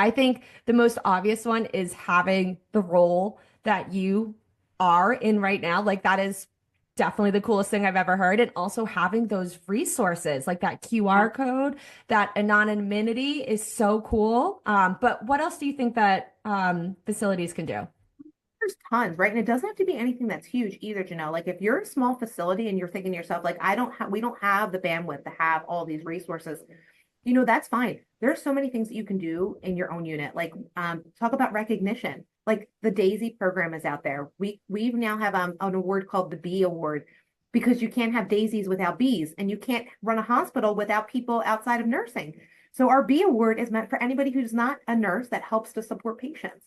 I think the most obvious one is having the role that you are in right now. Like that is definitely the coolest thing I've ever heard. And also having those resources like that QR code, that anonymity is so cool. But what else do you think that facilities can do? There's tons, right? And it doesn't have to be anything that's huge either, Janelle. Like if you're a small facility and you're thinking to yourself, like, we don't have the bandwidth to have all these resources, that's fine. There's so many things that you can do in your own unit. Like talk about recognition. Like the Daisy program is out there. We now have an award called the Bee Award because you can't have daisies without bees, and you can't run a hospital without people outside of nursing. So our Bee Award is meant for anybody who's not a nurse that helps to support patients.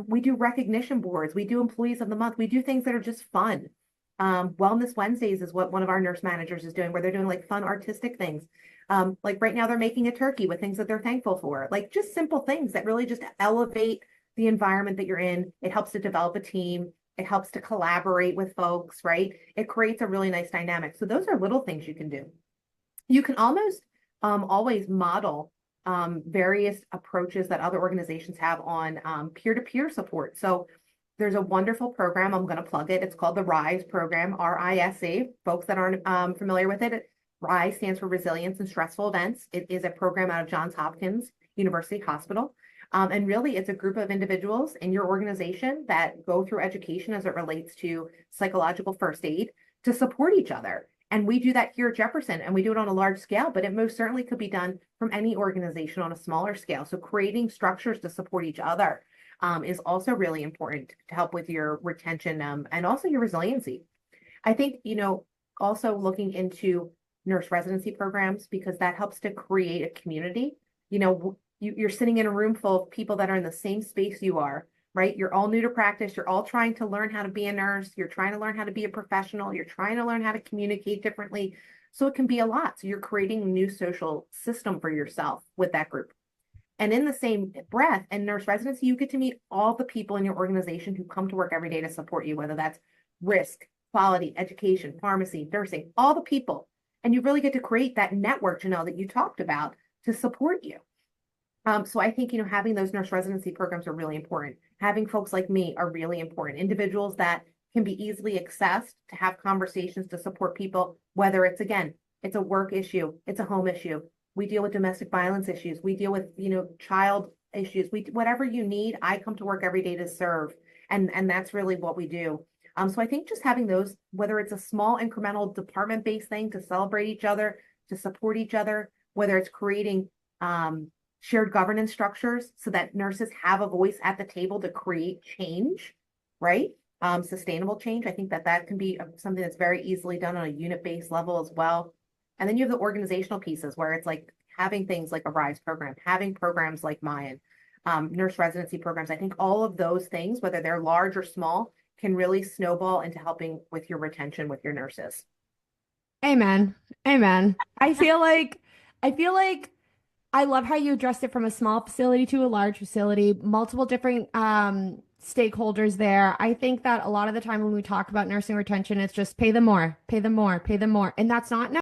We do recognition boards. We do employees of the month. We do things that are just fun. Wellness Wednesdays is what one of our nurse managers is doing, where they're doing like fun artistic things. Like right now, they're making a turkey with things that they're thankful for, like just simple things that really just elevate the environment that you're in. It helps to develop a team. It helps to collaborate with folks, right? It creates a really nice dynamic. So those are little things you can do. You can almost always model various approaches that other organizations have on peer-to-peer support. So there's a wonderful program. I'm going to plug it. It's called the RISE program, RISE. Folks that aren't familiar with it, RISE stands for Resilience in Stressful Events. It is a program out of Johns Hopkins University Hospital. And really, it's a group of individuals in your organization that go through education as it relates to psychological first aid to support each other. And we do that here at Jefferson, and we do it on a large scale, but it most certainly could be done from any organization on a smaller scale. So creating structures to support each other is also really important to help with your retention and also your resiliency. I think, also looking into nurse residency programs because that helps to create a community. You're sitting in a room full of people that are in the same space you are, right? You're all new to practice. You're all trying to learn how to be a nurse. You're trying to learn how to be a professional. You're trying to learn how to communicate differently. So it can be a lot. So you're creating a new social system for yourself with that group. And in the same breath, in nurse residency, you get to meet all the people in your organization who come to work every day to support you, whether that's risk, quality, education, pharmacy, nursing, all the people. And you really get to create that network, Janelle, that you talked about to support you. So I think, having those nurse residency programs are really important. Having folks like me are really important. Individuals that can be easily accessed to have conversations to support people, whether it's, again, it's a work issue, it's a home issue. We deal with domestic violence issues. We deal with, child issues. Whatever you need, I come to work every day to serve. And that's really what we do. So I think just having those, whether it's a small incremental department-based thing to celebrate each other, to support each other, whether it's creating shared governance structures so that nurses have a voice at the table to create change, right? Sustainable change. I think that can be something that's very easily done on a unit-based level as well. And then you have the organizational pieces where it's like having things like a RISE program, having programs like mine, nurse residency programs. I think all of those things, whether they're large or small, can really snowball into helping with your retention with your nurses. Amen. Amen. I feel like I love how you addressed it from a small facility to a large facility, multiple different stakeholders there. I think that a lot of the time when we talk about nursing retention, it's just pay them more, pay them more, pay them more. And that's not